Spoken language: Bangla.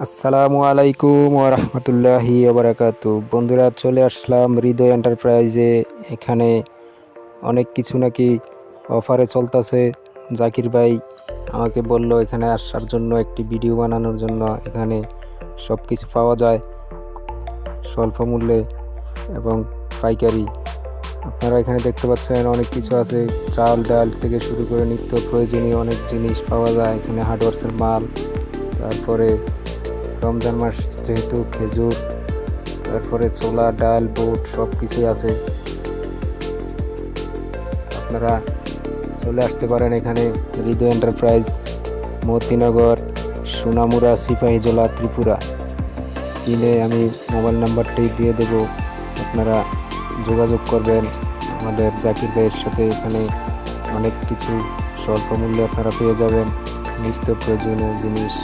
আসসালামু আলাইকুম ওয়া রাহমাতুল্লাহি ওয়া বারাকাতুহু। বন্ধুরা, চলে আসলাম হৃদয় এন্টারপ্রাইজে। এখানে অনেক কিছু নাকি অফারে চলতেছে। জাকির ভাই আমাকে বলল এখানে আসার জন্য, একটি ভিডিও বানানোর জন্য। এখানে সব কিছু পাওয়া যায় স্বল্প মূল্যে এবং পাইকারি। আপনারা এখানে দেখতে পাচ্ছেন অনেক কিছু আছে, চাল ডাল থেকে শুরু করে নিত্য প্রয়োজনীয় অনেক জিনিস পাওয়া যায় এখানে। হার্ডওয়্যার্সের মাল, তারপরে রমজান মাস যেহেতু খেজুর, তারপরে ছোলা ডাল বুট সব কিছুই আছে। আপনারা চলে আসতে পারেন এখানে হৃদয় এন্টারপ্রাইজ, মতিনগর, সোনামুড়া, সিপাহীজলা, ত্রিপুরা। স্ক্রিনে আমি মোবাইল নাম্বারটি দিয়ে দেব, আপনারা যোগাযোগ করবেন আমাদের জাকির ভাইয়ের সাথে। এখানে অনেক কিছু স্বল্প মূল্যে আপনারা পেয়ে যাবেন নিত্য প্রয়োজনীয় জিনিস।